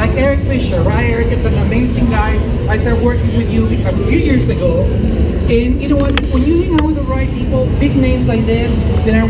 like Eric Fisher, right? Eric is an amazing guy. I started working with you a few years ago. And you know what? When you hang out with the right people, big names like this, then are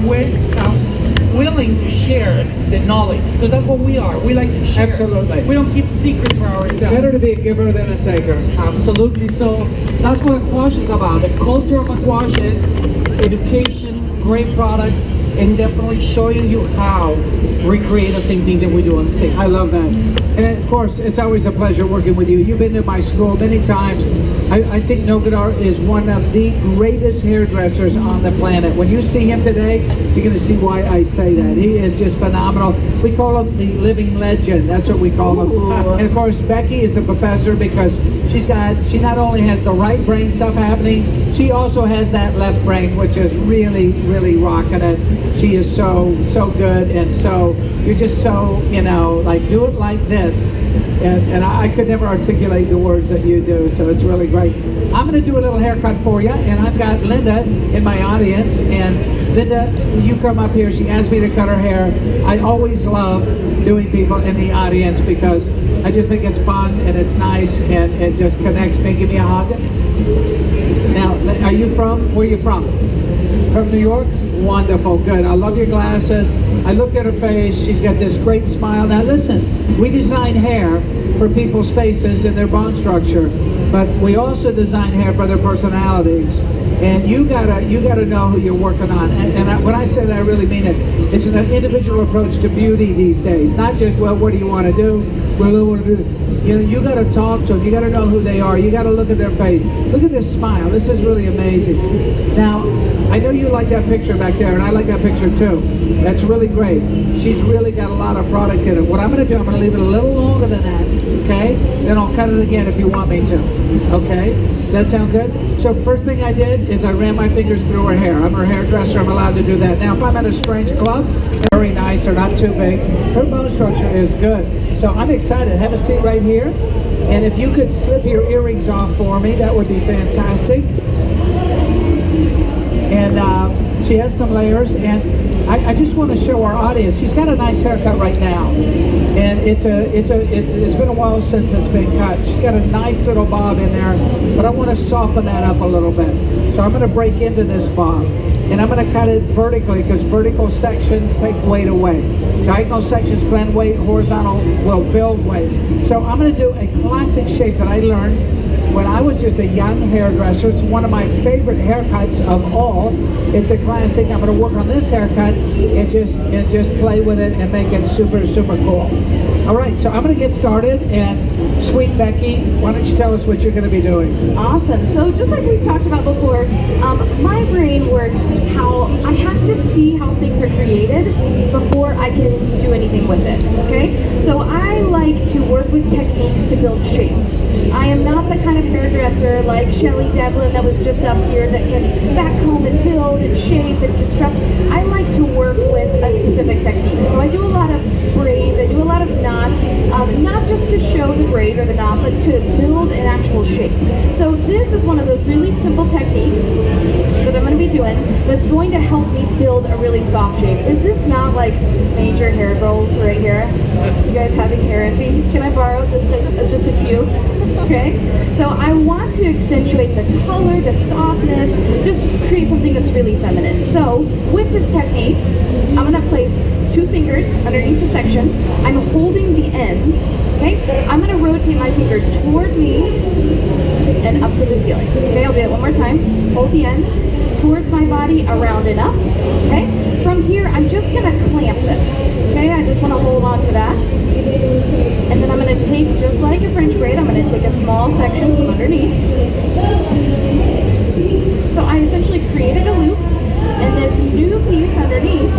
willing to share the knowledge, because that's what we are. We like to share. Absolutely. We don't keep secrets for ourselves. Better to be a giver than a taker. Absolutely. So that's what Aquage is about. The culture of Aquage is education, great products, and definitely showing you how we recreate the same thing that we do on stage. I love that. And of course, it's always a pleasure working with you. You've been to my school many times. I think Nogadar is one of the greatest hairdressers on the planet. When you see him today, you're going to see why I say that. He is just phenomenal. We call him the living legend. That's what we call him. And of course, Becky is the professor because she not only has the right brain stuff happening, she also has that left brain, which is really, really rocking it. She is so good, and so you're just so, you know, like, do it like this. And I could never articulate the words that you do, so it's really great. I'm going to do a little haircut for you, and I've got Linda in my audience. And Linda, you come up here. She asked me to cut her hair. I always love doing people in the audience because I just think it's fun and it's nice and it just connects me. Give me a hug. Now, are you from? Where are you from? From New York? Wonderful, good. I love your glasses. I looked at her face. She's got this great smile. Now listen, we design hair for people's faces and their bone structure, but we also design hair for their personalities. And you gotta know who you're working on. And when I say that, I really mean it. It's an individual approach to beauty these days. Not just, well, what do you want to do? Well, I want to do. You know, you gotta talk to them. You gotta know who they are. You gotta look at their face. Look at this smile. This is really amazing. Now, I know you like that picture back there, and I like that picture too. That's really great. She's really got a lot of product in it. What I'm gonna do, I'm gonna leave it a little longer than that, okay? Then I'll cut it again if you want me to, okay? Does that sound good? So first thing I did is I ran my fingers through her hair. I'm her hairdresser, I'm allowed to do that. Now, if I'm at a strange club, very nice, they're not too big. Her bone structure is good. So I'm excited. Have a seat right here. And if you could slip your earrings off for me, that would be fantastic. And she has some layers, and I just want to show our audience. She's got a nice haircut right now, and it's been a while since it's been cut. She's got a nice little bob in there, but I want to soften that up a little bit. So I'm going to break into this bob, and I'm going to cut it vertically because vertical sections take weight away. Diagonal sections blend weight, horizontal will build weight. So I'm going to do a classic shape that I learned when I was just a young hairdresser. It's one of my favorite haircuts of all. It's a classic. I'm going to work on this haircut and just play with it and make it super, super cool. All right, so I'm going to get started, and sweet Becky, why don't you tell us what you're going to be doing? Awesome. So just like we talked about before, my brain works how I have to see how things are created before I can do anything with it, okay? So I like to work with techniques to build shapes. I am not the kind of hairdresser like Shelly Devlin that was just up here that can backcomb and build and shape and construct. I like to work with a specific technique. So I do a lot of braids, I do a lot of knots, not just to show the braid or the knot, but to build an actual shape. So this is one of those really simple techniques that I'm going to be doing that's going to help me build a really soft shape. Is this not like major hair goals right here? You guys having hair envy? Can I borrow just a few? Okay, so I want to accentuate the color, the softness, just create something that's really feminine. So with this technique, I'm going to place 2 fingers underneath the section. I'm holding the ends, okay? I'm going to rotate my fingers toward me and up to the ceiling. Okay, I'll do that one more time. Hold the ends towards my body, around and up, okay? From here, I'm just going to clamp this, okay? I just want to hold on to that. And then I'm going to take, just like a French braid, I'm going to take a small section from underneath. So I essentially created a loop, and this new piece underneath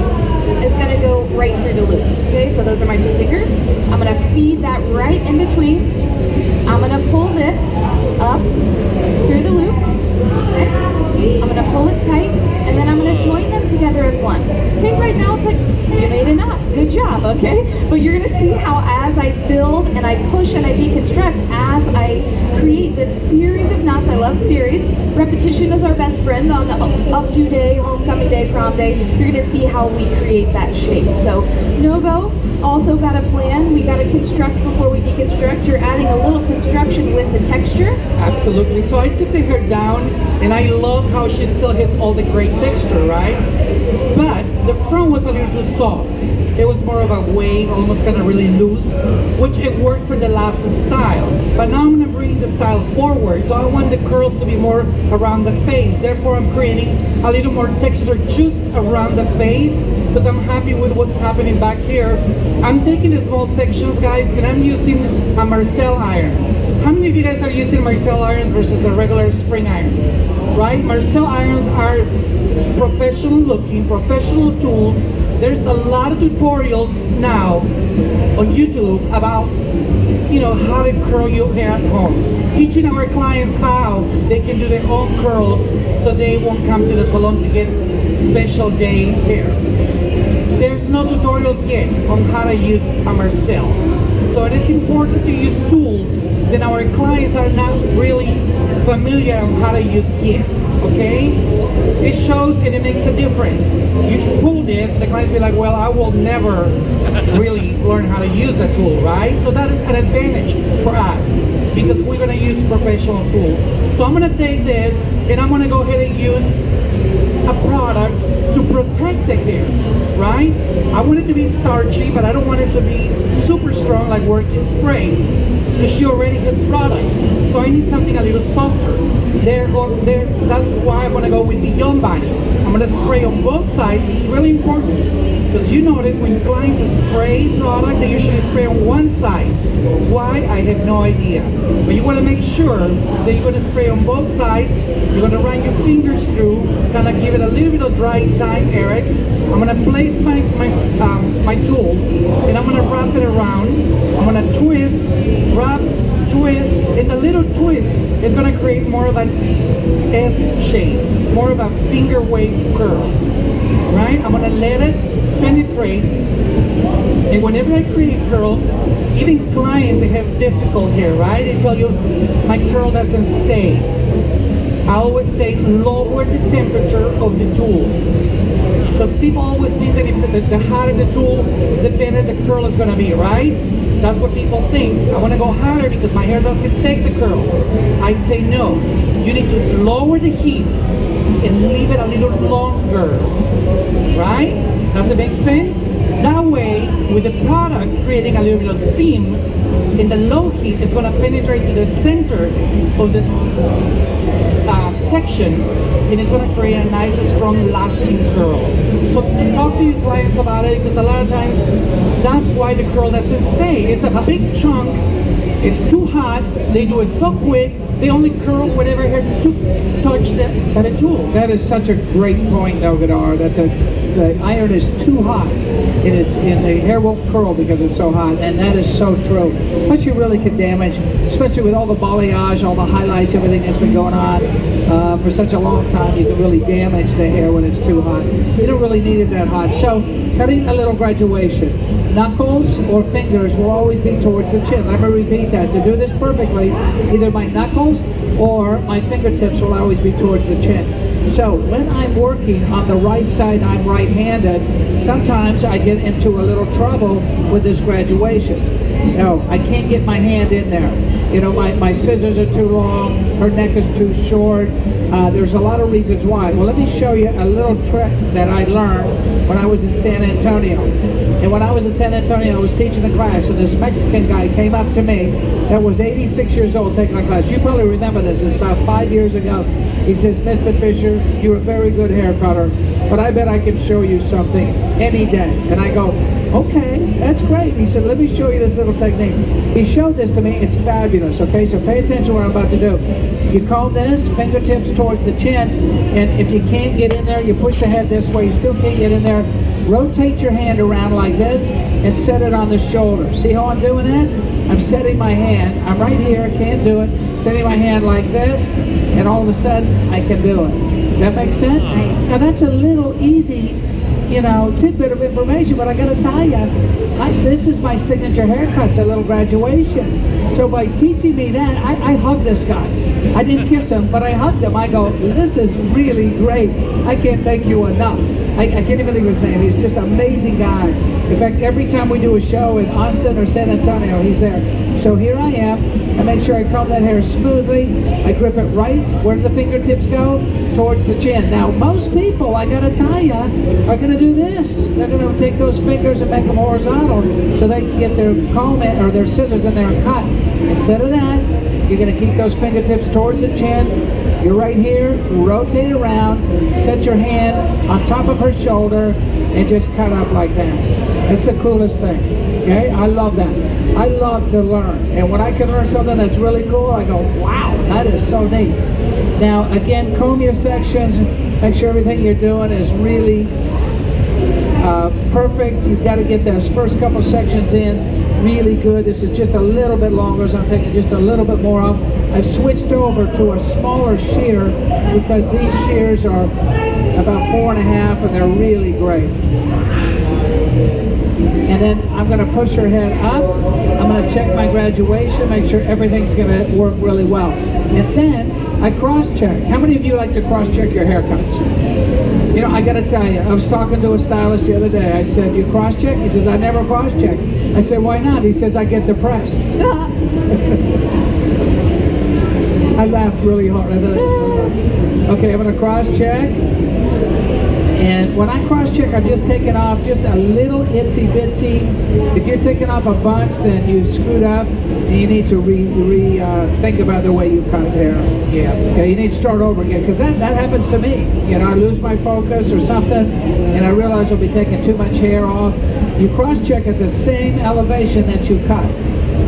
is going to go right through the loop. Okay, so those are my 2 fingers. I'm going to feed that right in between. I'm going to pull this up through the loop. Okay. I'm going to pull it tight, and then I'm going to join them together as one. Okay, right now it's like you made a knot. good job, okay? But you're gonna see how as I build and I push and I deconstruct, as I create this series of knots, I love series, repetition is our best friend on updo day, homecoming day, prom day, you're gonna see how we create that shape. So, no-go, also got a plan, we gotta construct before we deconstruct. You're adding a little construction with the texture. Absolutely. So I took the hair down, and I love how she still has all the great texture, right? But the front was a little too soft. It was more of a wave, almost kind of really loose, which it worked for the last style. But now I'm going to bring the style forward. So I want the curls to be more around the face. Therefore, I'm creating a little more texture just around the face, because I'm happy with what's happening back here. I'm taking the small sections, guys, and I'm using a Marcel iron. How many of you guys are using Marcel irons versus a regular spring iron? Right? Marcel irons are professional looking, professional tools. There's a lot of tutorials now on YouTube about, you know, how to curl your hair at home. Teaching our clients how they can do their own curls so they won't come to the salon to get special day hair. There's no tutorials yet on how to use a Marcel. So it is important to use tools that our clients are not really familiar on how to use yet, okay? It shows and it makes a difference. You pull this, the clients be like, well, I will never really learn how to use the tool, right? So that is an advantage for us, because we're gonna use professional tools. So I'm gonna take this and I'm gonna go ahead and use a product to protect the hair, right? I want it to be starchy, but I don't want it to be super strong like working spray, because she already has product. So I need something a little softer. That's why I'm gonna go with the Young Body. I'm gonna spray on both sides. It's really important, because you notice when clients spray product, they usually spray on one side. Why? I have no idea. But you want to make sure that you're going to spray on both sides. You're going to run your fingers through, kind of give it a little bit of dry time, Eric. I'm going to place my tool, and I'm going to wrap it around. I'm going to twist, wrap, twist, and the little twist is going to create more of an S shape, more of a finger wave curl, right? I'm going to let it penetrate, and whenever I create curls, even clients, they have difficult hair, right? They tell you, my curl doesn't stay. I always say, lower the temperature of the tool, because people always think that if the hotter the tool, the better the curl is going to be, right? That's what people think. I want to go hotter because my hair doesn't take the curl. I say no. You need to lower the heat and leave it a little longer, right? Does it make sense? That way, with the product creating a little bit of steam, in the low heat, it's going to penetrate to the center of this section, and it's going to create a nice, strong, lasting curl. So talk to your clients about it, because a lot of times, that's why the curl doesn't stay. It's a big chunk, it's too hot, they do it so quick, they only curl whatever hair touch the tool. That is such a great point, Nogadar, that the iron is too hot, and the hair won't curl because it's so hot, and that is so true. Plus you really can damage, especially with all the balayage, all the highlights, everything that's been going on for such a long time, you can really damage the hair when it's too hot. You don't really need it that hot. So cutting a little graduation. Knuckles or fingers will always be towards the chin. Let me repeat that. To do this perfectly, either my knuckles or my fingertips will always be towards the chin. So when I'm working on the right side, I'm right-handed, sometimes I get into a little trouble with this graduation. No, I can't get my hand in there. You know, my scissors are too long, her neck is too short. There's a lot of reasons why. Well, let me show you a little trick that I learned when I was in San Antonio. And when I was in San Antonio, I was teaching a class, and this Mexican guy came up to me that was 86 years old taking my class. You probably remember this. It's about 5 years ago. He says, Mr. Fisher, you're a very good hair cutter, but I bet I can show you something any day. And I go, okay, that's great. He said, let me show you this little technique. He showed this to me. It's fabulous, okay? So pay attention to what I'm about to do. You comb this, fingertips towards the chin, and if you can't get in there, you push the head this way. You still can't get in there. Rotate your hand around like this and set it on the shoulder. See how I'm doing that? I'm setting my hand. I'm right here, can't do it. Setting my hand like this, and all of a sudden, I can do it. Does that make sense? Nice. Now that's a little easy you know, tidbit of information, but I got to tell you, this is my signature haircuts at little graduation. So by teaching me that, I hugged this guy. I didn't kiss him, but I hugged him. I go, this is really great. I can't thank you enough. I can't even think of his name. He's just an amazing guy. In fact, every time we do a show in Austin or San Antonio, he's there. So here I am. I make sure I comb that hair smoothly. I grip it right where the fingertips go, towards the chin. Now, most people, I gotta tell you, are gonna do this. They're gonna take those fingers and make them horizontal so they can get their comb in, or their scissors in there and cut. Instead of that, you're gonna keep those fingertips towards the chin. You're right here, rotate around, set your hand on top of her shoulder, and just cut up like that. It's the coolest thing, okay? I love that. I love to learn, and when I can learn something that's really cool, I go, wow, that is so neat. Now, again, comb your sections, make sure everything you're doing is really perfect. You've got to get those first couple sections in really good. This is just a little bit longer, so I'm taking just a little bit more off. I've switched over to a smaller shear because these shears are about 4.5 and they're really great. And then I'm going to push her head up. I'm going to check my graduation, make sure everything's going to work really well. And then I cross-check. How many of you like to cross-check your haircuts? You know, I got to tell you, I was talking to a stylist the other day. I said, you cross-check? He says, I never cross-check. I said, why not? He says, I get depressed. I laughed really hard. Okay, I'm going to cross-check. And when I cross-check, I'm just taking off just a little itsy-bitsy. If you're taking off a bunch, then you've screwed up, and you need to think about the way you cut hair. Yeah. Okay, you need to start over again, because that happens to me. You know, I lose my focus or something, and I realize I'll be taking too much hair off. You cross-check at the same elevation that you cut.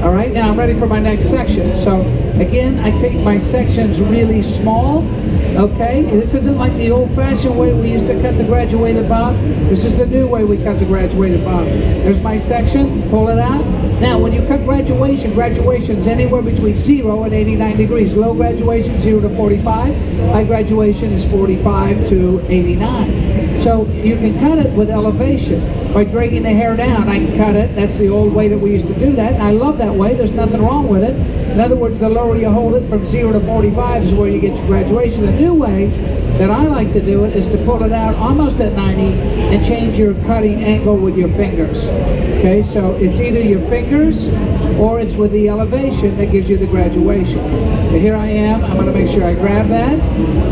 All right, now I'm ready for my next section. So again, I keep my sections really small. Okay, this isn't like the old-fashioned way we used to cut the graduated bob. This is the new way we cut the graduated bob. There's my section, pull it out. Now, when you cut graduation is anywhere between 0 and 89 degrees. Low graduation, 0 to 45. High graduation is 45 to 89. So you can cut it with elevation. By dragging the hair down, I can cut it. That's the old way that we used to do that, and I love that way. There's nothing wrong with it. In other words, the lower you hold it from 0 to 45 is where you get your graduation. The new way that I like to do it is to pull it out almost at 90 and change your cutting angle with your fingers. Okay, so it's either your fingers or it's with the elevation that gives you the graduation. But here I am. I'm going to make sure I grab that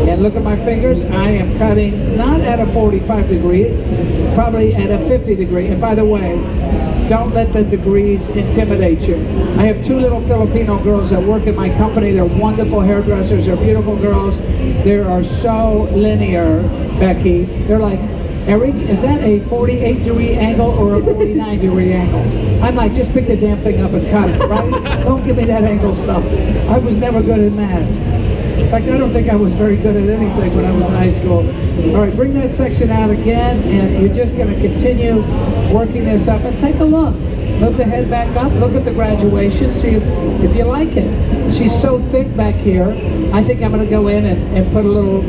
and look at my fingers. I am cutting not at a 45 degree, probably at a 50 degree. And by the way, don't let the degrees intimidate you. I have 2 little Filipino girls that work in my company. They're wonderful hairdressers. They're beautiful girls. They are so linear, Becky. They're like, Eric, is that a 48 degree angle or a 49 degree angle? I'm like, just pick the damn thing up and cut it, right? Don't give me that angle stuff. I was never good at math. In fact, I don't think I was very good at anything when I was in high school. All right, bring that section out again, and you're just going to continue working this up. And take a look. Move the head back up. Look at the graduation. See if you like it. She's so thick back here. I think I'm going to go in and put a little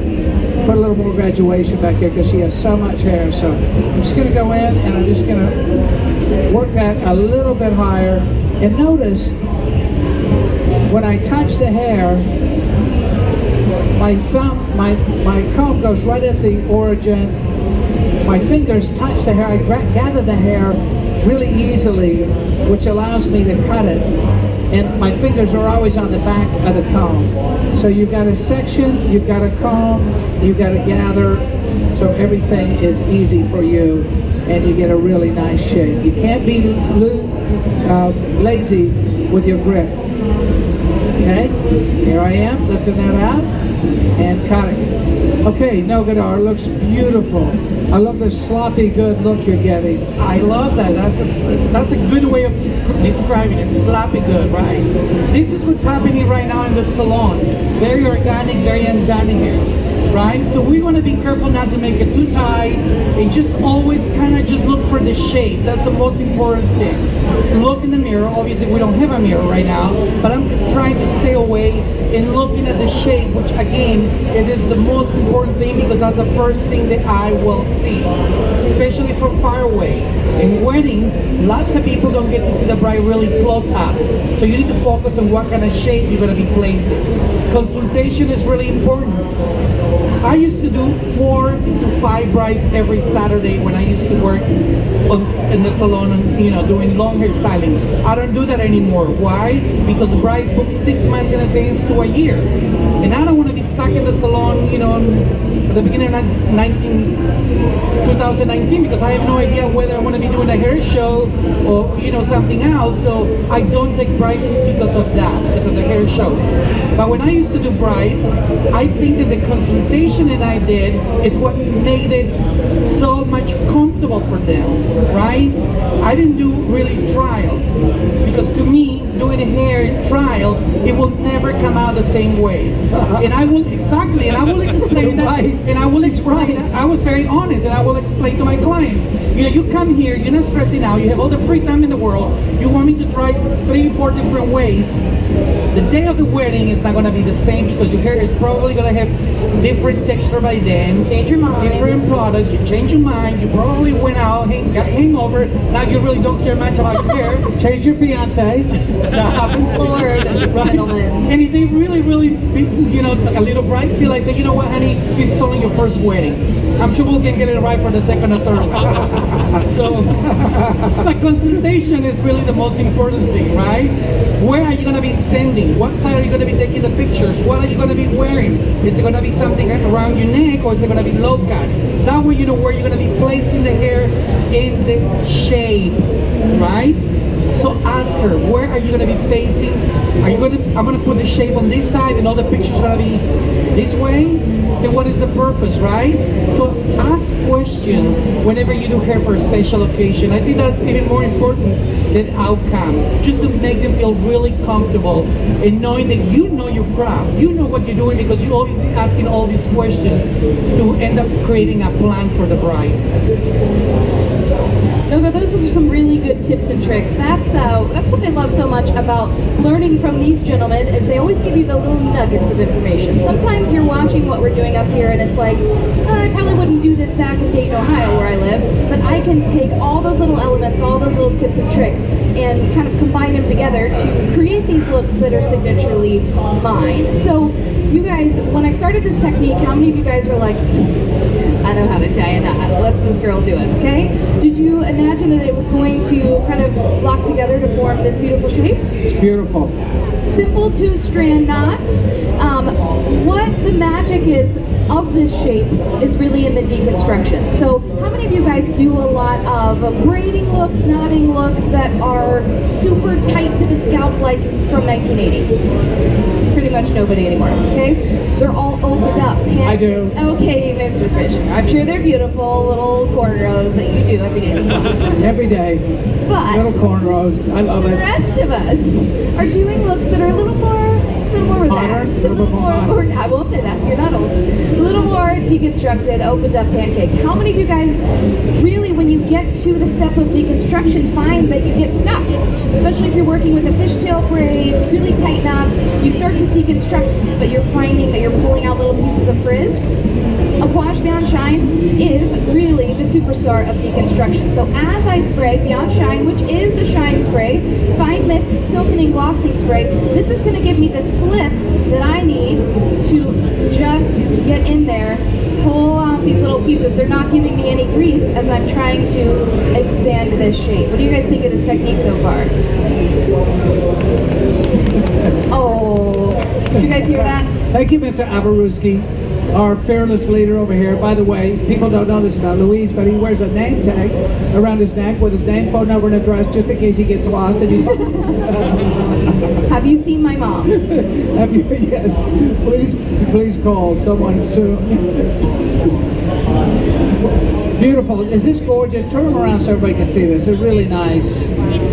more graduation back here because she has so much hair. So I'm just going to go in and I'm just going to work that a little bit higher. And notice when I touch the hair, my comb goes right at the origin. My fingers touch the hair. I gather the hair really easily, which allows me to cut it. And my fingers are always on the back of the comb. So you've got a section, you've got a comb, you've got a gather, so everything is easy for you, and you get a really nice shape. You can't be lazy with your grip. Okay, here I am, lifting that out and cutting. Okay, Nogadar looks beautiful. I love the sloppy good look you're getting. I love that. That's a good way of describing it. Sloppy good, right? This is what's happening right now in the salon. Very organic, very organic here. right? So we want to be careful not to make it too tight and just always kind of just look for the shape. That's the most important thing. Look in the mirror. Obviously we don't have a mirror right now, but I'm trying to stay away and looking at the shape, which again, it is the most important thing because that's the first thing that I will see, especially from far away. In weddings, lots of people don't get to see the bride really close up. So you need to focus on what kind of shape you're going to be placing. Consultation is really important. I used to do 4 to 5 brides every Saturday when I used to work in the salon and doing long hair styling. I don't do that anymore. Why? Because the brides book 6 months in advance to a year. And I don't want to be stuck in the salon, at the beginning of 2019 because I have no idea whether I'm going to be doing a hair show or something else. So I don't take brides because of that, because of the hair shows. But when I used to do brides, I think that the consultation that I did is what made it so much comfortable for them, right? I didn't do really trials because to me, doing hair trials, it will never come out the same way. And I will explain that, Right. and I will explain that. I was very honest, and I will explain to my client. You come here, you're not stressing out, you have all the free time in the world, you want me to try 3 or 4 different ways. The day of the wedding is not going to be the same because your hair is probably going to have different texture by then. Change your mind. Different products, you change your mind, you probably went out, got hangover, now you really don't care much about your hair. Change your fiance. That happens. Lord, gentlemen. And if they really, a little bright seal, I say, you know what, honey, this is only your first wedding. I'm sure we'll get it right for the second or third one. So, the consultation is really the most important thing, right? Where are you going to be standing? What side are you going to be taking the pictures? What are you going to be wearing? Is it going to be something around your neck or is it going to be low cut? That way you know where you're going to be placing the hair in the shape, right? So ask her, where are you going to be facing? I'm going to put the shape on this side and all the pictures are going to be this way. Then what is the purpose, right? So ask questions whenever you do hair for a special occasion. I think that's even more important than outcome. Just to make them feel really comfortable and knowing that you know your craft. You know what you're doing because you're always asking all these questions to end up creating a plan for the bride. Noga, those are some really good tips and tricks. That's what they love so much about learning from these gentlemen is they always give you the little nuggets of information. Sometimes you're watching what we're doing up here and it's like, I probably wouldn't do this back in Dayton, Ohio where I live, but I can take all those little elements, all those little tips and tricks and kind of combine them together to create these looks that are signaturely mine. So you guys, when I started this technique, how many of you guys were like, I know how to tie a knot. What's this girl doing, okay? Did you imagine that it was going to kind of lock together to form this beautiful shape? It's beautiful. Simple 2-strand knots. What the magic is of this shape is really in the deconstruction. So how many of you guys do a lot of braiding looks, knotting looks that are super tight to the scalp like from 1980? Pretty much nobody anymore, okay? They're all opened up. I do. Okay, Mr. Fisher. I'm sure they're beautiful little cornrows that you do every day in the salon. Every day. But little cornrows. I love the it. rest of us are doing looks that are a little more relaxed, a little more, or I won't say that, you're not old. A little more deconstructed, opened up pancaked. How many of you guys really, when you get to the step of deconstruction, find that you get stuck? Especially if you're working with a fishtail braid, really tight knots, you start to deconstruct, but you're finding that you're pulling out little pieces of frizz. Aquage Beyond Shine is really the superstar of deconstruction. So as I spray Beyond Shine, which is the shine spray, fine mist silkening glossing spray, this is going to give me the slip that I need to just get in there, pull out these little pieces. They're not giving me any grief as I'm trying to expand this shape. What do you guys think of this technique so far? Oh, did you guys hear that? Thank you, Mr. Avaruski, our fearless leader over here. By the way, people don't know this about Luis, but he wears a name tag around his neck with his name, phone number, and address just in case he gets lost. And Have you seen my mom? Have you? Yes. Please call someone soon. Beautiful. Is this gorgeous? Turn them around so everybody can see this. It's really nice.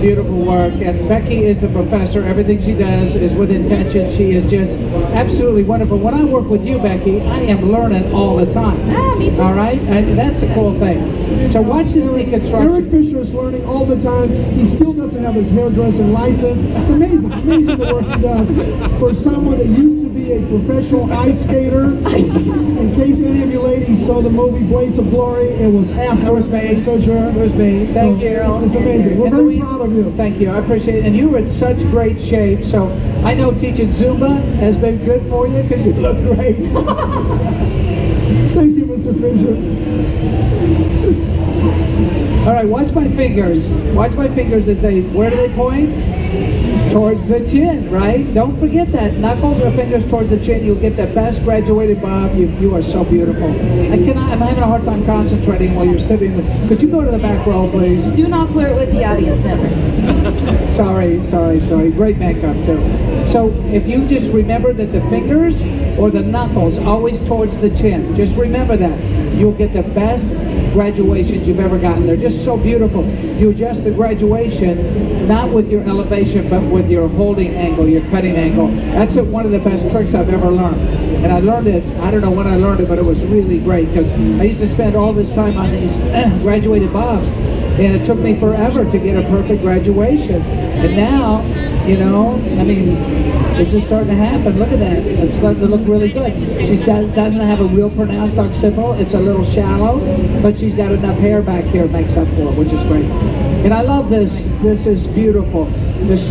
beautiful work. And Becky is the professor. Everything she does is with intention. She is just absolutely wonderful. When I work with you, Becky, I am learning all the time. Ah, me too. All right? That's the cool thing. So watch this deconstruction. Eric Fisher is learning all the time. He still doesn't have his hairdressing license. It's amazing the work he does for someone that used to be a professional ice skater. In case any of you ladies saw the movie Blades of Glory, it was after Eric Fisher. It was me. Thank you. It's amazing. We're And very Louise, proud of you. thank you. I appreciate it. And you were in such great shape. So I know teaching Zumba has been good for you because you look great. Thank you, Mr. Fisher. All right, watch my fingers. Watch my fingers as they, where do they point? Towards the chin, right? Don't forget that. Knuckles or fingers towards the chin. You'll get the best graduated bob. You are so beautiful. I'm having a hard time concentrating while you're sitting. Could you go to the back row, please? Do not flirt with the audience members. Sorry. Great makeup, too. So if you just remember that the fingers or the knuckles always towards the chin, just remember that. You'll get the best graduations you've ever gotten. They're just so beautiful. You adjust the graduation not with your elevation, but with your holding angle, your cutting angle. That's one of the best tricks I've ever learned. And I learned it, I don't know when I learned it, but it was really great because I used to spend all this time on these graduated bobs, and it took me forever to get a perfect graduation. And now, you know, I mean, this is starting to happen. Look at that. It's starting to look really good. She doesn't have a real pronounced occipital. It's a little shallow, but she's got enough hair back here it makes up for it, which is great. And I love this. This is beautiful. This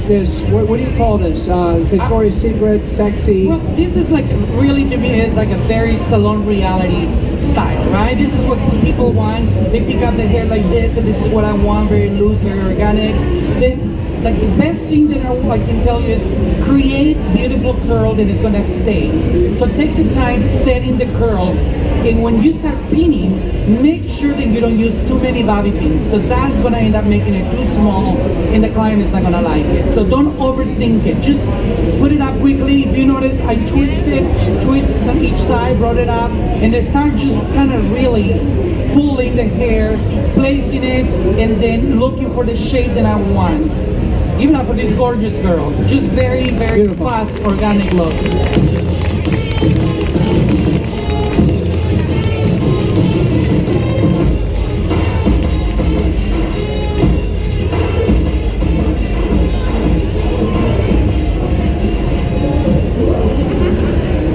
what do you call this? Victoria's Secret, sexy. Well, this is like, really to me, is like a very salon reality style, right? This is what people want. They pick up the hair like this, and this is what I want, very loose, very organic. Then, like, the best thing that I can tell you is create beautiful curl that is gonna stay. So take the time setting the curl, and when you start pinning, make sure that you don't use too many bobby pins, because that's gonna end up making it too small and the client is not gonna like it. So don't overthink it. Just put it up quickly. If you notice, I twist on each side, brought it up, and they start just kind of really pulling the hair, placing it, and then looking for the shape that I want. Even for this gorgeous girl. Just very, very Beautiful. fast, organic look.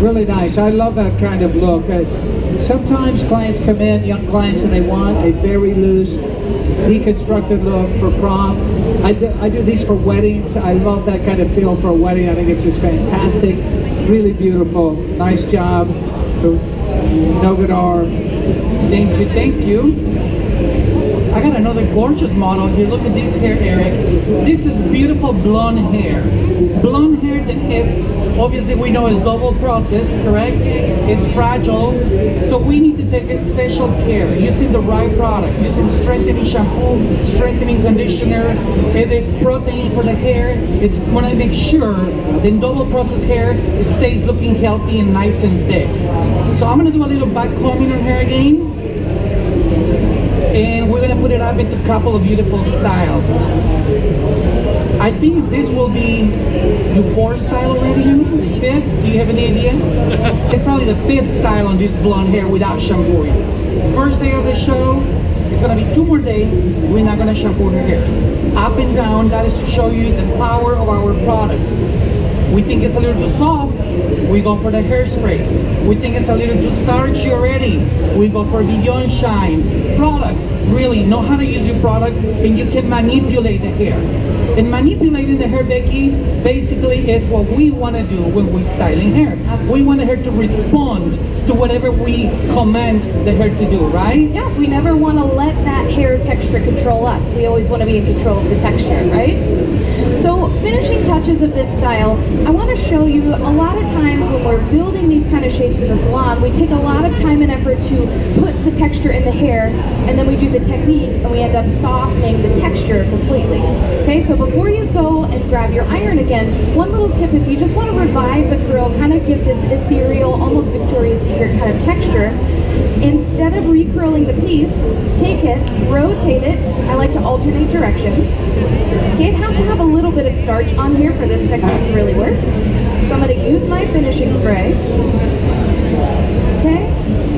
Really nice. I love that kind of look. Sometimes clients come in, young clients, and they want a very loose, deconstructed look for prom. I do these for weddings. I love that kind of feel for a wedding. I think it's just fantastic. Really beautiful. Nice job. No guitar. Thank you, thank you. I got another gorgeous model here. Look at this hair, Eric. This is beautiful blonde hair. Blonde hair that is, obviously we know is double process, correct? It's fragile. So we need to take special care using the right products, using strengthening shampoo, strengthening conditioner. It is protein for the hair. It's when I make sure that in double process hair, it stays looking healthy and nice and thick. So I'm gonna do a little back combing on her again. And we're gonna put it up into a couple of beautiful styles. I think this will be your fourth style already, fifth? Do you have any idea? It's probably the fifth style on this blonde hair without shampooing. First day of the show, it's gonna be 2 more days, we're not gonna shampoo her hair. Up and down, that is to show you the power of our products. We think it's a little too soft, we go for the hairspray. We think it's a little too starchy already, we go for Beyond Shine. Products, really know how to use your products, and you can manipulate the hair. And manipulating the hair, Becky, basically is what we want to do when we're styling hair. Absolutely. We want the hair to respond to whatever we command the hair to do, right? Yeah, we never want to let that hair texture control us. We always want to be in control of the texture, right? So finishing touches of this style, I want to show you a lot of times when we're building these kind of shapes in the salon, we take a lot of time and effort to put the texture in the hair, and then we do the technique and we end up softening the texture completely. Okay, so before you go and grab your iron again, one little tip, if you just want to revive the curl, kind of give this ethereal, almost Victoria's Secret kind of texture, instead of recurling the piece, take it, rotate it. I like to alternate directions. Okay, it has to have a little bit of starch on here for this technique to really work. So I'm going to use my finishing spray. Okay,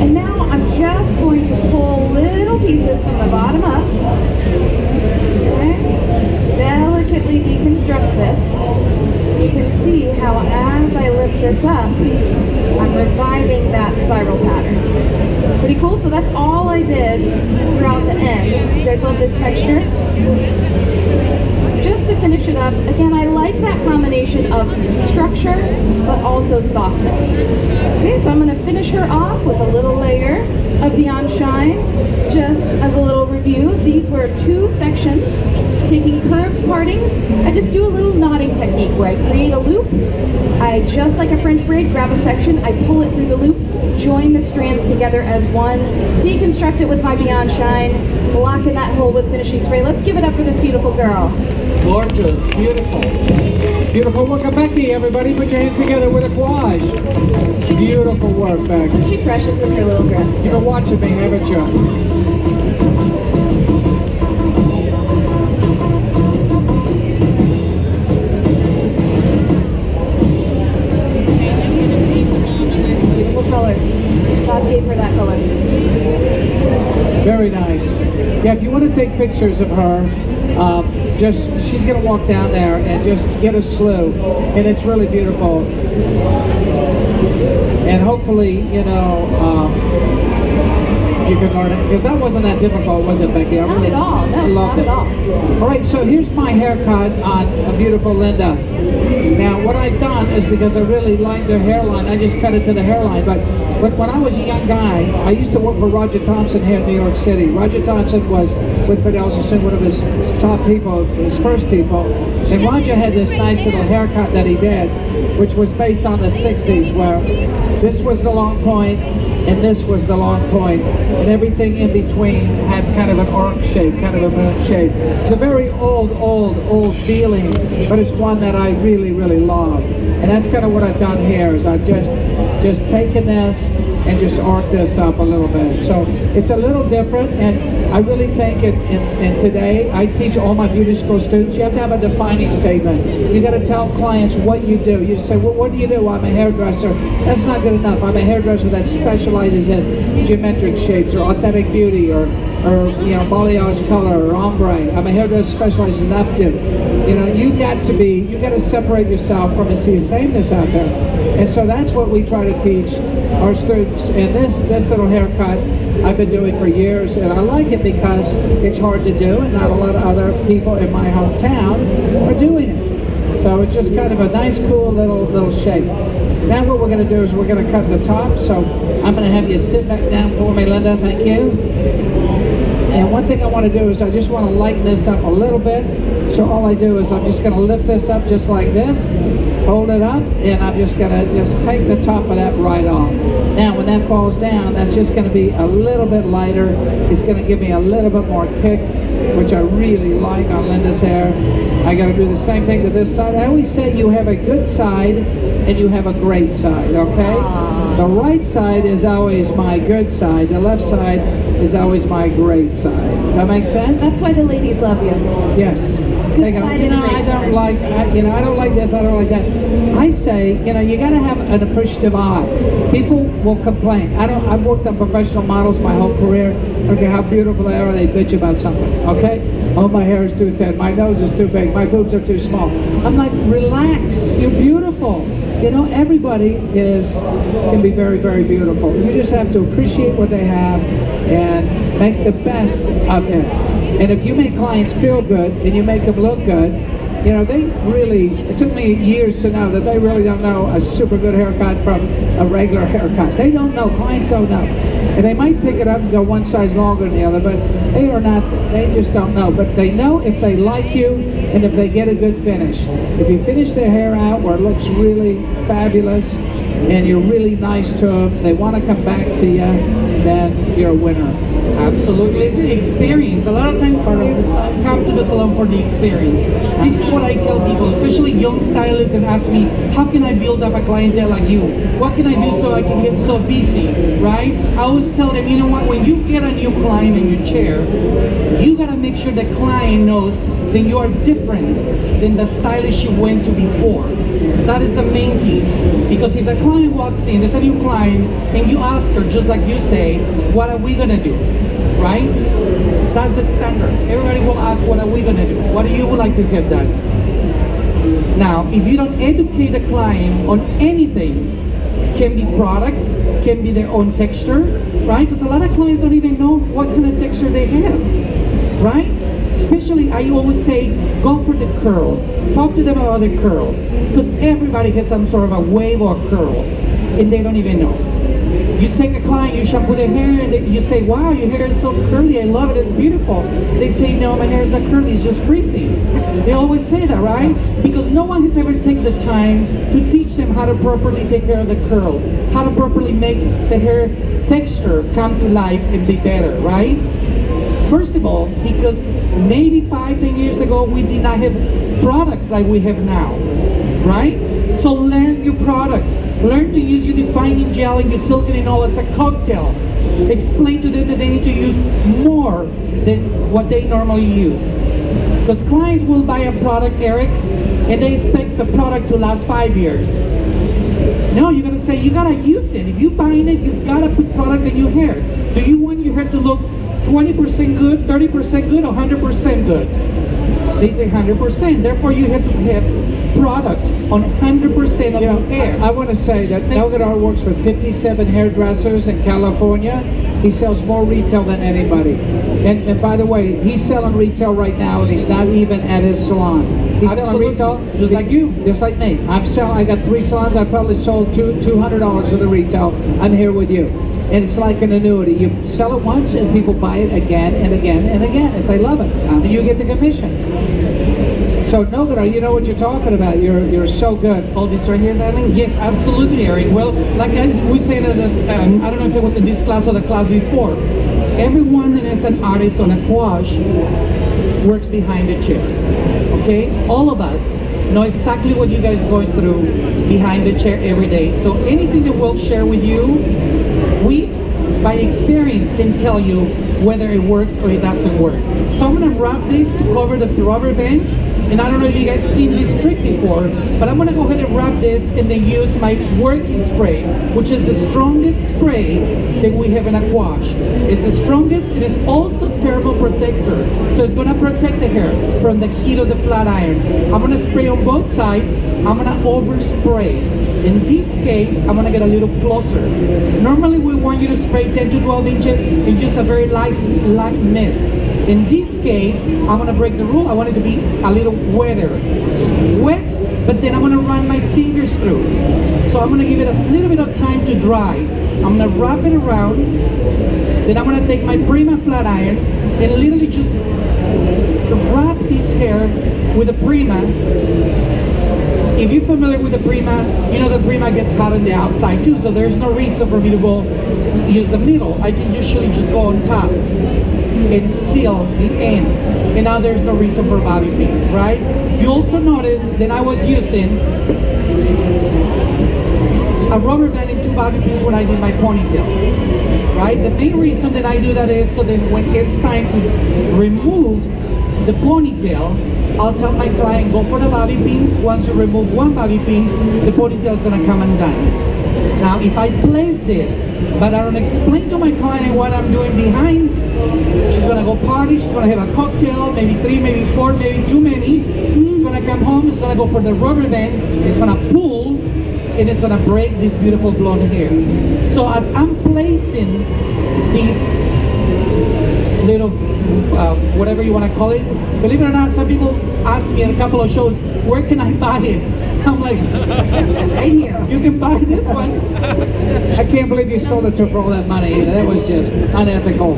and now I'm just going to pull little pieces from the bottom up. Okay, delicately deconstruct this. You can see how as I lift this up, I'm reviving that spiral pattern. Pretty cool. So that's all I did throughout the ends. You guys love this texture? Just to finish it up, again, I like that combination of structure, but also softness. Okay, so I'm going to finish her off with a little layer of Beyond Shine. Just as a little review, these were 2 sections, taking curved partings. I just do a little knotting technique where I create a loop. I, just like a French braid, grab a section, I pull it through the loop, join the strands together as one, deconstruct it with my Beyond Shine, blocking that hole with finishing spray. Let's give it up for this beautiful girl. Gorgeous, beautiful. Beautiful work of Becky, everybody. Put your hands together with Aquage. Beautiful work, Becky. Isn't she precious in her little dress? You've been watching me, haven't you? Color. God gave her that color. Very nice. Yeah, if you want to take pictures of her, she's going to walk down there and just get a slew, and it's really beautiful. And hopefully, you know, you can learn it, because that wasn't that difficult, was it, Becky? Not at all. No, not at all. All right, so here's my haircut on a beautiful Linda. Now, what I've done is, because I really liked her hairline, I just cut it to the hairline. But when I was a young guy, I used to work for Roger Thompson here in New York City. Roger Thompson was with Fidelson, one of his top people, his first people. And Roger had this nice little haircut that he did, which was based on the 60s, where this was the long point, and this was the long point, and everything in between had kind of an arc shape, kind of a moon shape. It's a very old feeling, but it's one that I really, really love. And that's kind of what I've done here, is I've just taken this and just arc this up a little bit. So it's a little different, and I really think in today, I teach all my beauty school students, you have to have a defining statement. You got to tell clients what you do. You say, well, what do you do? I'm a hairdresser. That's not good enough. I'm a hairdresser that specializes in geometric shapes, or authentic beauty, or you know, balayage color, or ombre. I'm a hairdresser that specializes in updo. You know, you got to separate yourself from a sea of sameness out there. And so that's what we try to teach our students. And this little haircut I've been doing for years, and I like it because it's hard to do, and not a lot of other people in my hometown are doing it. So it's just kind of a nice, cool little shape. Now what we're going to do is we're going to cut the top. So I'm going to have you sit back down for me, Linda. Thank you. And one thing I want to do is I just want to lighten this up a little bit. So all I do is I'm just going to lift this up just like this, hold it up, and I'm just going to take the top of that right off. Now when that falls down, that's just going to be a little bit lighter. It's going to give me a little bit more kick, which I really like on Linda's hair. I got to do the same thing to this side. I always say you have a good side and you have a great side, okay? The right side is always my good side. The left side is always my great side. Does that make sense? That's why the ladies love you. Yes. They go, you know, I don't like this, I don't like that. I say, you know, you got to have an appreciative eye. People will complain. I've worked on professional models my whole career. Okay, how beautiful they are, they bitch about something, okay? Oh, my hair is too thin, my nose is too big, my boobs are too small. I'm like, relax, you're beautiful. You know, everybody can be very, very beautiful. You just have to appreciate what they have and make the best of it. And if you make clients feel good and you make them look good, you know, it took me years to know that they really don't know a super good haircut from a regular haircut. They don't know, clients don't know. And they might pick it up and go one size longer than the other, but they are not, they just don't know. But they know if they like you and if they get a good finish. If you finish their hair out where it looks really fabulous and you're really nice to them, they want to come back to you, then you're a winner. Absolutely, it's the experience. A lot of times clients come to the salon for the experience. This is what I tell people, especially young stylists, and ask me, how can I build up a clientele like you? What can I do so I can get so busy, right? I always tell them, you know what, when you get a new client in your chair, you gotta make sure the client knows that you are different than the stylist you went to before. That is the main key. Because if the client walks in, there's a new client, and you ask her, just like you say, what are we gonna do? Right? That's the standard. Everybody will ask, what are we gonna do? What do you would like to have done? Now, if you don't educate the client on anything, can be products, can be their own texture, right? Because a lot of clients don't even know what kind of texture they have, right? Especially, I always say, go for the curl. Talk to them about the curl. Because everybody has some sort of a wave or curl, and they don't even know. You take a client, you shampoo their hair, and you say, wow, your hair is so curly, I love it, it's beautiful. They say, no, my hair is not curly, it's just frizzy. They always say that, right? Because no one has ever taken the time to teach them how to properly take care of the curl, how to properly make the hair texture come to life and be better, right? First of all, because maybe 5-10 years ago, we did not have products like we have now, right? So learn your products. Learn to use your defining gel and your silkenol as a cocktail. Explain to them that they need to use more than what they normally use. Because clients will buy a product, Eric, and they expect the product to last 5 years. No, you're gonna say, you gotta use it. If you're buying it, you gotta put product in your hair. Do you want your hair to look 20% good, 30% good, or 100% good? They say 100%. Therefore, you have to have product on 100% of your hair. I want to say that Nogadar works with 57 hairdressers in California. He sells more retail than anybody. And by the way, he's selling retail right now, and he's not even at his salon. He's selling retail just like you, just like me. I got 3 salons. I probably sold $200 of the retail. I'm here with you. And it's like an annuity. You sell it once and people buy it again and again and again if they love it. And you get the commission. So Nogadar, you know what you're talking about. You're so good. All this right here, darling? Yes, absolutely, Eric. Well, like we said, I don't know if it was in this class or the class before. Everyone that is an artist on Aquage works behind the chair. Okay? All of us know exactly what you guys are going through behind the chair every day. So anything that we'll share with you, we, by experience, can tell you whether it works or it doesn't work. So I'm going to wrap this to cover the rubber band. And I don't know if you guys have seen this trick before, but I'm going to go ahead and wrap this and then use my working spray, which is the strongest spray that we have in Aquage. It's the strongest, and it's also thermal protector. So it's going to protect the hair from the heat of the flat iron. I'm going to spray on both sides. I'm going to overspray. In this case, I'm going to get a little closer. Normally, we want you to spray 10 to 12 inches and use a very light mist. In this case, I'm going to break the rule. I want it to be a little wetter. Wet, but then I'm going to run my fingers through. So I'm going to give it a little bit of time to dry. I'm going to wrap it around. Then I'm going to take my Prima flat iron and literally just wrap this hair with a Prima. If you're familiar with the Prima, you know the Prima gets hot on the outside too, so there's no reason for me to go use the middle. I can usually just go on top and seal the ends. And now there's no reason for bobby pins, right? You also notice that I was using a rubber band and 2 bobby pins when I did my ponytail, right? The main reason that I do that is so that when it's time to remove the ponytail, I'll tell my client, go for the bobby pins. Once you remove 1 bobby pin, the ponytail is going to come undone. Now, if I place this, but I don't explain to my client what I'm doing behind, she's going to go party, she's going to have a cocktail, maybe 3, maybe 4, maybe too many. She's going to come home, she's going to go for the rubber band, it's going to pull, and it's going to break this beautiful blonde hair. So as I'm placing these little, whatever you want to call it, believe it or not, some people ask me in a couple of shows, where can I buy it? I'm like, Right here. you can buy this one. I can't believe you sold it to her for all that money. That was just unethical.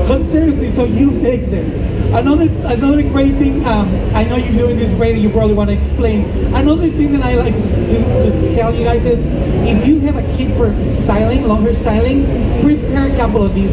But seriously, so you make them. Another great thing, I know you're doing this great and you probably want to explain. Another thing that I like to tell you guys is, if you have a kid for styling, long hair styling, prepare a couple of these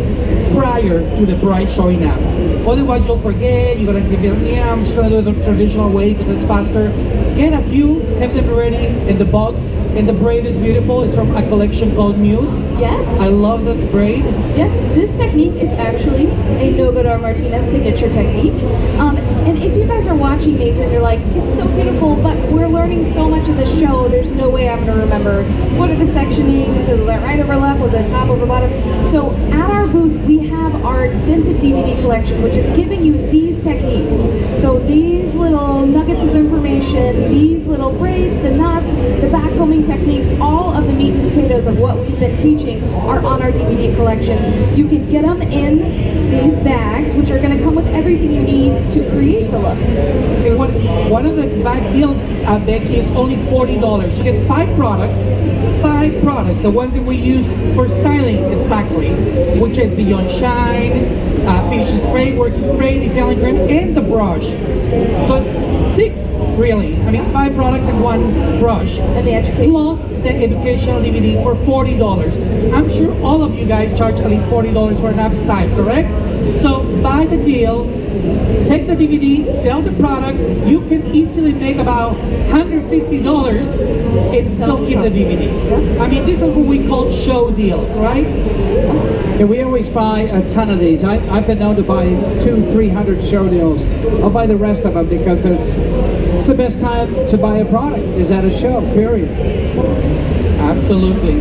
prior to the bride showing up. Otherwise you'll forget, you're gonna give it, yeah, I'm just gonna do it the traditional way because it's faster. Get a few, have them ready in the box, and the braid is beautiful. It's from a collection called Muse. Yes. I love that braid. Yes, this technique is actually a Nogador Martinez signature technique. And if you guys are watching these and you're like, it's so beautiful, but we're learning so much of the show, there's no way I'm going to remember what are the sectionings, is that right over left, was it top over bottom? So at our booth, we have our extensive DVD collection, which is giving you these techniques. So these little nuggets of information, these little braids, the knots, the backcombing techniques, all of the meat and potatoes of what we've been teaching are on our DVD collections. You can get them in these bags, which are going to come with everything you need to create the look. Okay, one of the bag deals, Becky, is only $40. You get 5 products, the ones that we use for styling exactly, which is Beyond Shine, finishing spray, working spray, detailing cream, and the brush. So it's 6 really. I mean, 5 products and 1 brush. And the education. Plus the educational DVD for $40. I'm sure all of you guys charge at least $40 for an app style, correct? So buy the deal, take the DVD, sell the products. You can easily make about $150 and still keep the DVD. I mean, this is what we call show deals, right? Yeah, we always buy a ton of these. I've been known to buy 200-300 show deals. I'll buy the rest of them because it's the best time to buy a product is at a show, period. Absolutely.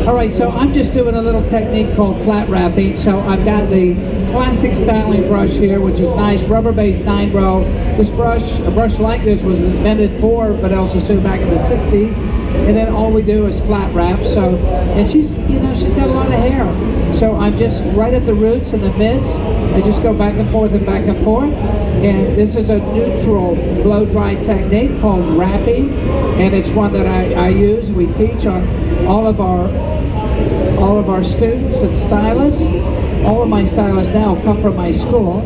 All right, so I'm just doing a little technique called flat wrapping. So I've got the classic styling brush here, which is nice, rubber-based 9-row. This brush, a brush like this was invented for, but also soon back in the 60s. And then all we do is flat wrap. So, and she's got a lot of hair. So I'm just right at the roots and the mids. I just go back and forth and back and forth. And this is a neutral blow dry technique called wrapping. And it's one that I use. We teach on all of our students and stylists. All of my stylists now come from my school.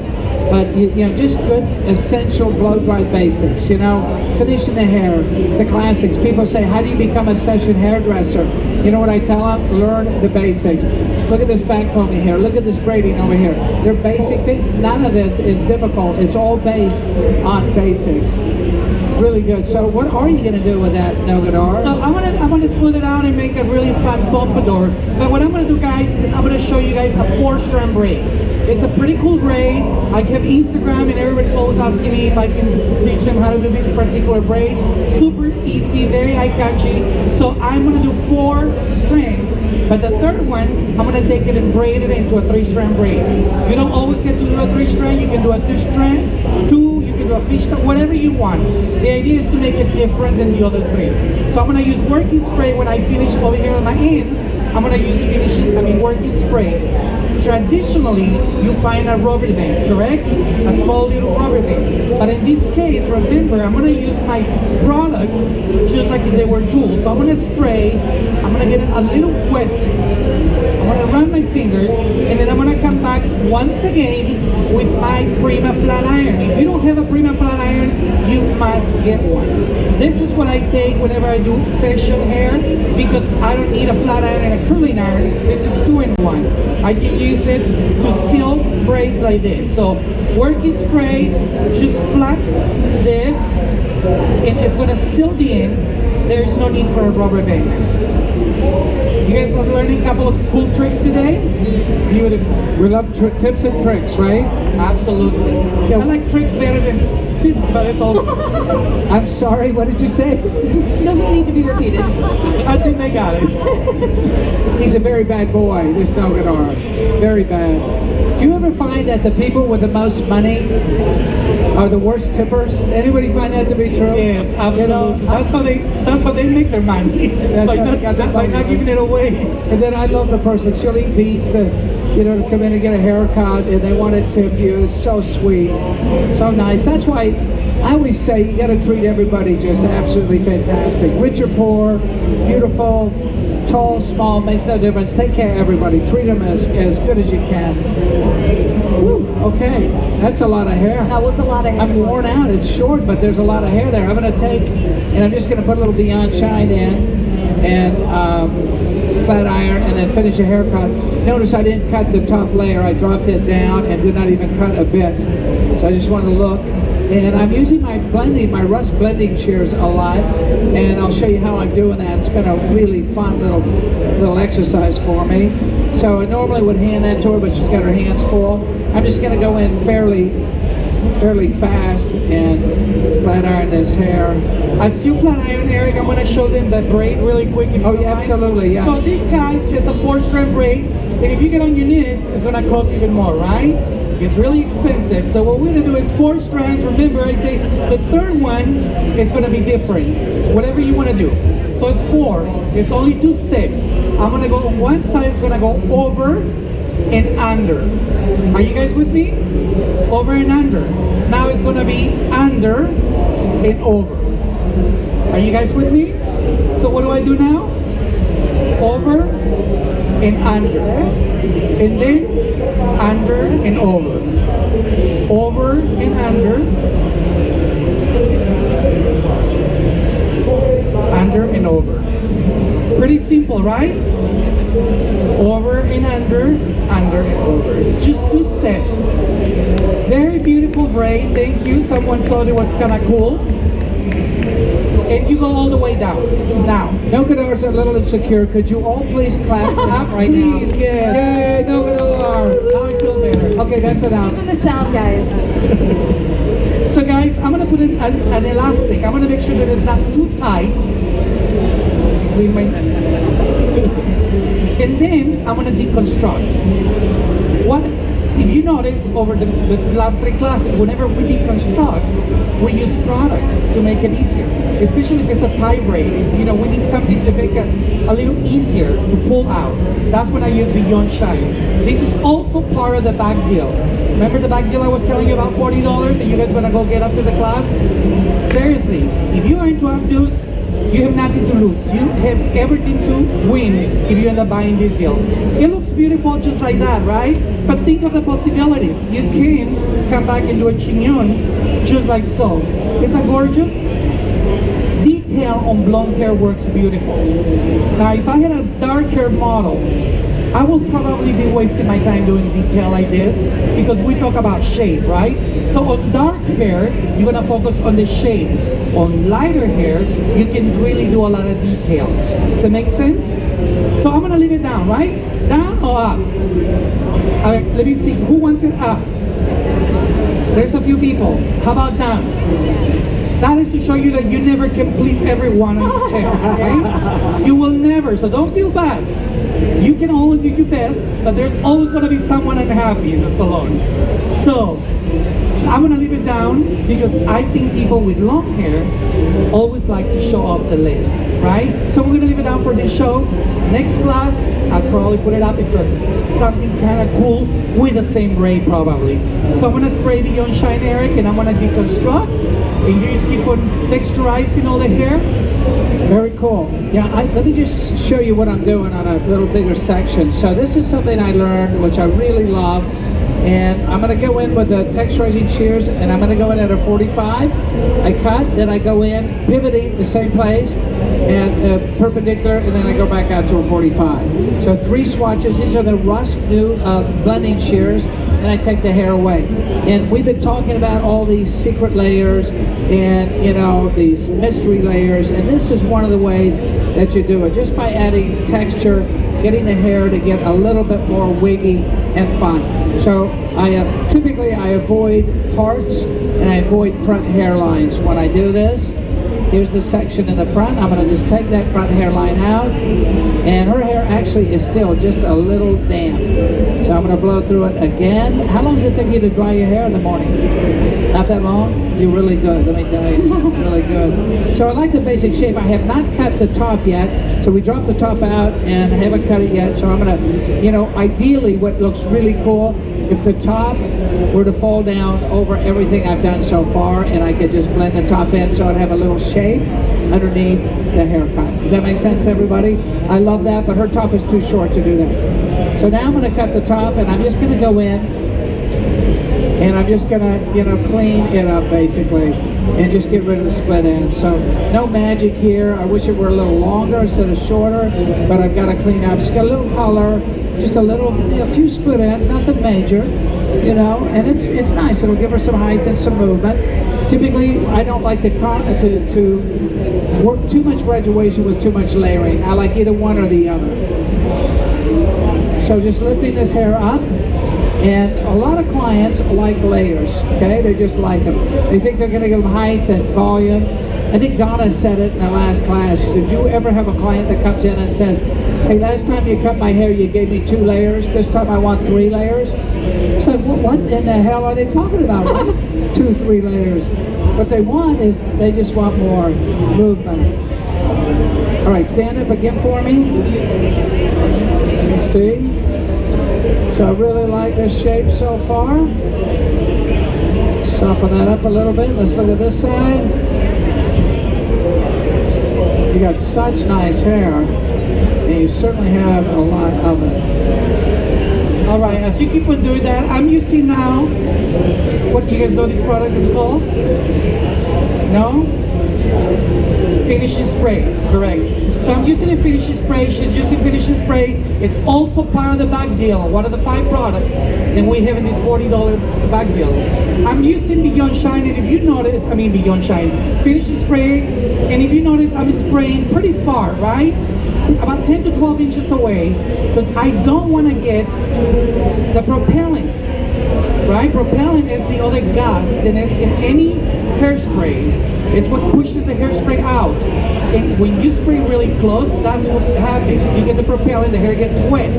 But you know, just good essential blow dry basics. You know, finishing the hair, it's the classics. People say, how do you become a session hairdresser? You know what I tell them? Learn the basics. Look at this back combing here. Look at this braiding over here. They're basic things. None of this is difficult. It's all based on basics. Really good. So what are you going to do with that, Nogador? So I'm gonna smooth it out and make a really fun pompadour. But what I'm gonna do, guys, is I'm gonna show you guys a 4-strand braid. It's a pretty cool braid. I have Instagram and everybody's always asking me if I can teach them how to do this particular braid. Super easy, very eye-catchy. So I'm gonna do 4 strands. But the third one, I'm gonna take it and braid it into a 3-strand braid. You don't always have to do a 3-strand. You can do a 2-strand, 2. You can do a fishtail, whatever you want. The idea is to make it different than the other 3. So I'm gonna use working spray when I finish over here on my ends. I'm gonna use working spray. Traditionally, you find a rubber band, correct? A small little rubber band. But in this case, remember, I'm gonna use my products just like if they were tools. So I'm gonna spray, I'm gonna get it a little wet. I'm gonna run my fingers, and then I'm gonna come back once again with my Prima flat iron. If you don't have a Prima flat iron, you must get one. This is what I take whenever I do session hair, because I don't need a flat iron and a curling iron. This is 2-in-1. I can use it to seal braids like this. So working spray, just flat this, and it's gonna seal the ends. There's no need for a rubber band. You guys are learning a couple of cool tricks today? Beautiful. We love tips and tricks, right? Absolutely. Yeah, I like tricks better than tips, but it's all. I'm sorry, what did you say? Doesn't need to be repeated. I think they got it. He's a very bad boy, this Nogador. Very bad. Do you ever find that the people with the most money are the worst tippers? Anybody find that to be true? Yes, absolutely. You know, that's how they make their money. That's how they got their by money, not giving it away. And then I love the person, she'll eat beach to come in and get a haircut and they want to tip you. It's so sweet, so nice. That's why I always say you got to treat everybody just absolutely fantastic. Rich or poor, beautiful, tall, small, makes no difference. Take care of everybody. Treat them as good as you can. Woo, okay, that's a lot of hair. That was a lot of hair. I'm worn out. It's short, but there's a lot of hair there. I'm going to take, and I'm just going to put a little Beyond Shine in, and flat iron, and then finish a haircut. Notice I didn't cut the top layer. I dropped it down and did not even cut a bit. So I just want to look. And I'm using my rust blending shears a lot, and I'll show you how I'm doing that. It's been a really fun little exercise for me. So I normally would hand that to her, but she's got her hands full. I'm just going to go in fairly fast and flat iron this hair. As you flat iron, Eric, I'm going to show them the braid really quick. If Oh you yeah, don't mind. absolutely, yeah. So this, guys, is a 4-strand braid, and if you get on your knees, it's going to cost even more, right? It's really expensive. So what we're going to do is 4 strands. Remember, I say the third one is going to be different. Whatever you want to do. So it's 4. It's only 2 steps. I'm going to go on one side. It's going to go over and under. Are you guys with me? Over and under. Now it's going to be under and over. Are you guys with me? So what do I do now? Over and under. And then under and over. Over and under. Under and over. Pretty simple, right? Over and under and over. It's just 2 steps. Very beautiful braid. Thank you. Someone thought it was kind of cool. And you go all the way down. Now. Nogador's a little insecure. Could you all please clap for that right now? Please, yeah. Yay, Nogador! Now I feel better. Okay, that's enough. Listen to the sound, guys. So guys, I'm going to put an elastic. I'm going to make sure that it's not too tight. Clean my... And then I'm going to deconstruct. What, if you notice over the last 3 classes, whenever we deconstruct, we use products to make it easier. Especially if it's a tie braid. You know, we need something to make it a little easier to pull out. That's when I use Beyond Shine. This is also part of the back deal. Remember the back deal I was telling you about $40 and you guys gonna go get after the class? Seriously, if you are into Updos, you have nothing to lose. You have everything to win if you end up buying this deal. It looks beautiful just like that, right? But think of the possibilities. You can come back and do a chignon just like so. Isn't that gorgeous? Detail on blonde hair works beautiful. Now, if I had a dark hair model, I will probably be wasting my time doing detail like this because we talk about shape, right? So on dark hair, you're gonna focus on the shape. On lighter hair, you can really do a lot of detail. Does it make sense? So I'm gonna leave it down, right? Down or up? All right, let me see, who wants it up? There's a few people. How about down? That is to show you that you never can please everyone on your chair, okay? You will never, so don't feel bad. You can always do your best, but there's always going to be someone unhappy in the salon. So, I'm going to leave it down because I think people with long hair always like to show off the lid, right? So we're going to leave it down for this show. Next class, I'll probably put it up into something kind of cool with the same braid probably. So I'm going to spray Beyond Shine, Eric, and I'm going to deconstruct. And you just keep on texturizing all the hair. Very cool. Yeah, let me just show you what I'm doing on a little bigger section. So this is something I learned, which I really love. And I'm going to go in with the texturizing shears, and I'm going to go in at a 45. I cut, then I go in, pivoting the same place, and perpendicular, and then I go back out to a 45. So 3 swatches. These are the Rust new blending shears, and I take the hair away. And we've been talking about all these secret layers and, you know, these mystery layers, and this is one of the ways that you do it, just by adding texture, getting the hair to get a little bit more wiggy and fun. So typically I avoid parts and I avoid front hairlines when I do this. Here's the section in the front. I'm going to just take that front hairline out, and her hair actually is still just a little damp. So I'm going to blow through it again. How long does it take you to dry your hair in the morning? Not that long? You're really good, let me tell you. Really good. So I like the basic shape. I have not cut the top yet. So we dropped the top out and I haven't cut it yet. So I'm going to, you know, ideally what looks really cool, if the top were to fall down over everything I've done so far, and I could just blend the top in so I'd have a little shape underneath the haircut. Does that make sense to everybody? I love that, but her top is too short to do that. So now I'm going to cut the top, and I'm just going to go in, and I'm just going to, you know, clean it up basically, and just get rid of the split ends. So no magic here. I wish it were a little longer instead of shorter, but I've got to clean up. Just got a little color, just a little, you know, a few split ends, nothing major, you know, and it's nice. It'll give her some height and some movement. Typically, I don't like to work too much graduation with too much layering. I like either one or the other. So just lifting this hair up. And a lot of clients like layers, okay? They just like them. They think they're gonna give them height and volume. I think Donna said it in the last class. She said, do you ever have a client that comes in and says, hey, last time you cut my hair, you gave me 2 layers. This time I want 3 layers. It's like, what in the hell are they talking about? 2, 3 layers. What they want is, they just want more movement. All right, stand up again for me. Let me see. So I really like this shape so far. Soften that up a little bit. Let's look at this side. You got such nice hair, and you certainly have a lot of it. All right, as you keep on doing that, I'm using now, what you guys know this product is called? No? Finishing spray, correct. So I'm using a finishing spray, she's using finishing spray. It's also part of the bag deal, one of the 5 products that we have in this $40 bag deal. I'm using Beyond Shine, and if you notice, Beyond Shine, finishing spray, and if you notice, I'm spraying pretty far, right? About 10 to 12 inches away, because I don't want to get the propellant, right? Propellant is the other gas that is in any hairspray. It's what pushes the hairspray out. And when you spray really close, that's what happens. You get the propellant, the hair gets wet.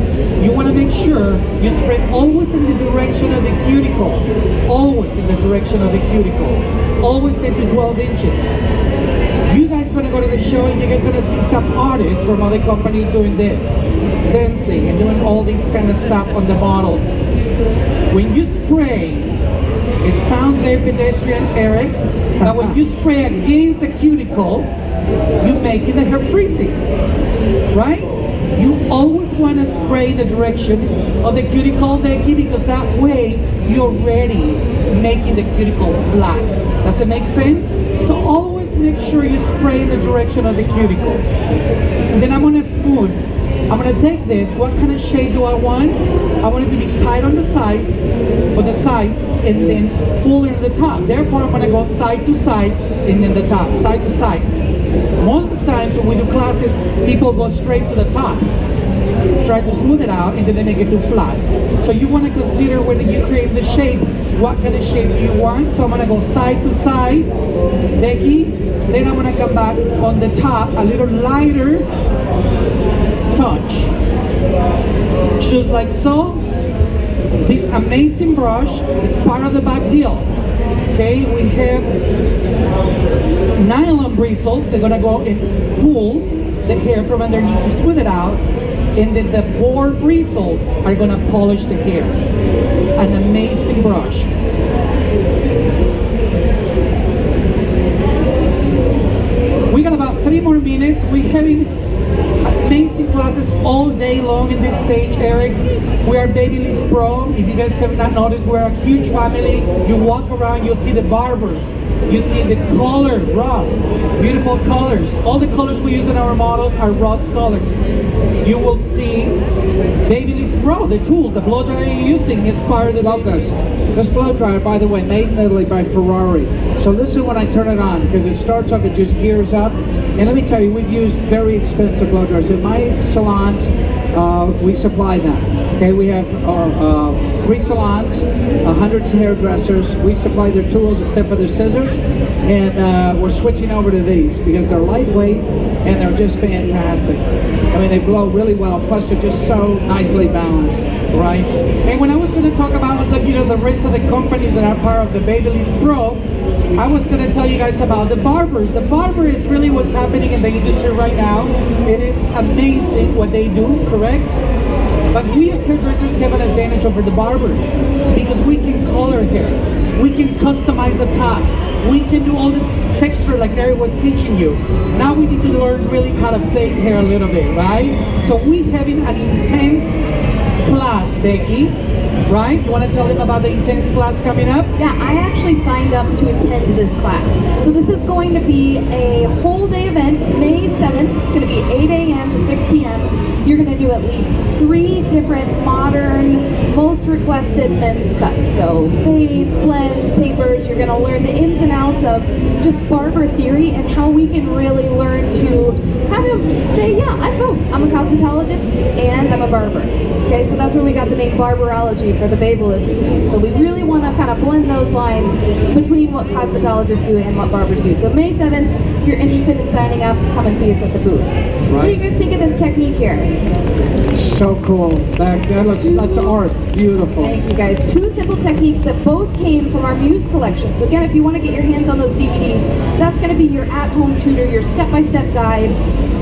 You want to make sure you spray always in the direction of the cuticle. Always in the direction of the cuticle. Always 10 to 12 inches. You guys are going to go to the show, and you guys are going to see some artists from other companies doing this. Dancing and doing all this kind of stuff on the models. When you spray, it sounds very pedestrian, Eric, but when you spray against the cuticle, you're making the hair freezing, right? You always want to spray in the direction of the cuticle, Becky, because that way you're already making the cuticle flat. Does it make sense? So always make sure you spray in the direction of the cuticle. And then I'm going to smooth. I'm going to take this. What kind of shade do I want? I want it to be tight on the sides, and then fuller on the top. Therefore, I'm going to go side to side, and then the top, side to side. Most of the times when we do classes, people go straight to the top. Try to smooth it out, and then they make it too flat. So you want to consider when you create the shape, what kind of shape do you want? So I'm going to go side to side, Becky. Then I'm going to come back on the top, a little lighter touch. Just like so. This amazing brush is part of the back deal. Okay, we have nylon bristles. They're gonna go and pull the hair from underneath to smooth it out, and then the boar bristles are gonna polish the hair. An amazing brush. We got about 3 more minutes. We're having amazing classes all day long in this stage, Eric. We are Babyliss Pro. If you guys have not noticed, we're a huge family. You walk around, you'll see the barbers. You see the color, Ross. Beautiful colors. All the colors we use in our models are Ross colors. You will see Babyliss Pro, the tool, the blow dryer you're using is part of the Updos. This blow dryer, by the way, made in Italy by Ferrari. So listen when I turn it on, because it starts up, it just gears up. And let me tell you, we've used very expensive blow dryers. In my salons, we supply them. Okay, we have 3 salons, hundreds of hairdressers. We supply their tools except for their scissors. And we're switching over to these because they're lightweight and they're just fantastic. I mean, they blow really well, plus they're just so nicely balanced. Right. And when I was going to talk about the rest of the companies that are part of the Babyliss Pro, I was going to tell you guys about the barbers. The barber is really what's happening in the industry right now. It is amazing what they do, correct? But we as hairdressers have an advantage over the barbers because we can color hair, we can customize the top, we can do all the texture like Larry was teaching you. Now we need to learn really how to fade hair a little bit, right? So we having an intense class, Becky, right? You want to tell them about the intense class coming up? Yeah, I actually signed up to attend this class. So this is going to be a whole day event, May 7th. It's going to be 8 a.m. to 6 p.m. You're going to do at least 3 different modern, most requested men's cuts. So fades, blends, tapers. You're going to learn the ins and outs of just barber theory and how we can really learn to kind of say, yeah, I'm both. I'm a cosmetologist and I'm a barber. Okay, so that's where we got the name Barberology for the Babelist team. So we really want to kind of blend those lines between what cosmetologists do and what barbers do. So May 7th, if you're interested in signing up, come and see us at the booth. What do you guys think of this technique here? So cool. That's art. Beautiful. Thank you guys. 2 simple techniques that both came from our Muse collection. So again, if you want to get your hands on those DVDs, that's going to be your at-home tutor, your step-by-step guide.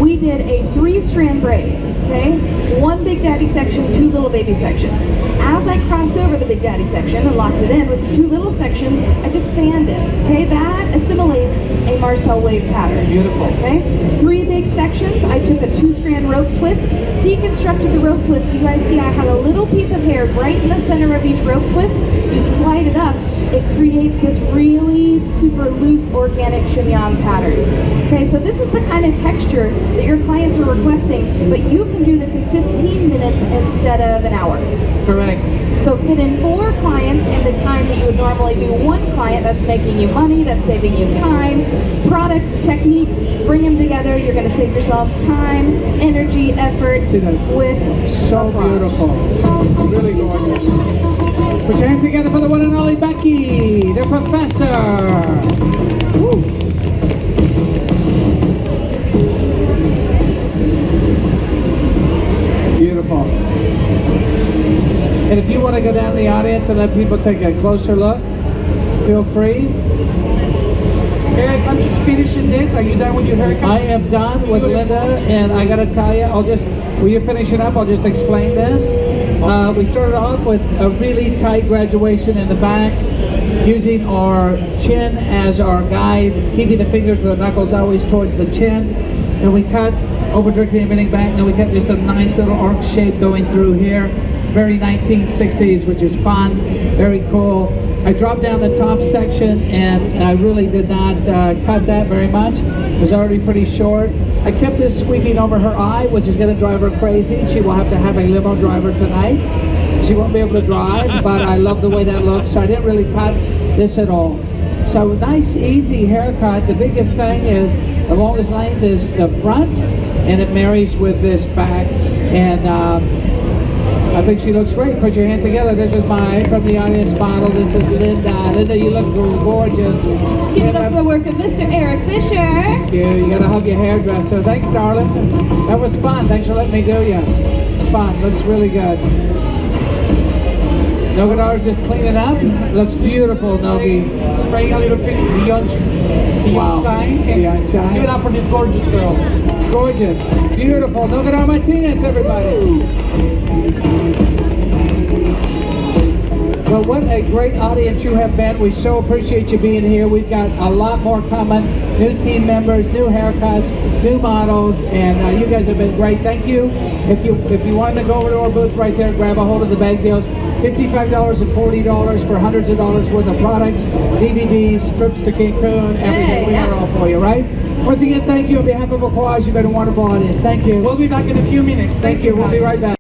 We did a 3-strand braid, okay? 1 Big Daddy section, 2 little baby sections. As I crossed over the Big Daddy section and locked it in with the 2 little sections, I just fanned it, okay? That assimilates a Marcel wave pattern. Beautiful. Okay? 3 big sections, I took a 2-strand rope twist, deconstructed the rope twist. You guys see I had a little piece of hair right in the center of each rope twist. You slide it up, it creates this really super loose organic chignon pattern. Okay, so this is the kind of texture that your clients are requesting, but you can do this in 15 minutes instead of an hour. Correct. So fit in 4 clients in the time that you would normally do 1 client. That's making you money, that's saving you time. Products, techniques, bring them together. You're going to save yourself time, energy, effort with so beautiful. Really gorgeous. Put your hands together for the one and only Becky, the professor. Woo. Beautiful. And if you want to go down the audience and let people take a closer look, feel free. Eric, I'm just finishing this. Are you done with your haircut? I am done with Linda, and I gotta tell you, will you finish it up? I'll just explain this. We started off with a really tight graduation in the back, using our chin as our guide, keeping the fingers with the knuckles always towards the chin. And we cut over directly emitting back, and then we cut just a nice little arc shape going through here. Very 1960s, which is fun, very cool. I dropped down the top section, and I really did not cut that very much. It was already pretty short. I kept this sweeping over her eye, which is going to drive her crazy. She will have to have a limo driver tonight. She won't be able to drive, but I love the way that looks, so I didn't really cut this at all. So nice, easy haircut. The biggest thing is the longest length is the front, and it marries with this back. And I think she looks great. Put your hands together. This is my from the audience model. This is Linda. Linda, you look gorgeous. Give it up for the work of Mr. Eric Fisher. Thank you. You gotta hug your hairdresser. Thanks, darling. That was fun. Thanks for letting me do you. It's fun. Looks really good. Nogadar's just cleaning up. Looks beautiful, Nogi. Spraying a little bit beyond shine. Beyond shine. Give it up for this gorgeous girl. It's gorgeous. Beautiful. Nogadar Martinez, everybody. Well, what a great audience you have been. We so appreciate you being here. We've got a lot more coming. New team members, new haircuts, new models, and you guys have been great. Thank you. If you wanted to go over to our booth right there, grab a hold of the bag deals. $55 and $40 for hundreds of dollars worth of products, DVDs, trips to Cancun, everything. We got it all for you, right? Once again, thank you on behalf of Aquage. You've been a wonderful audience. Thank you. We'll be back in a few minutes. Thank you. We'll be right back.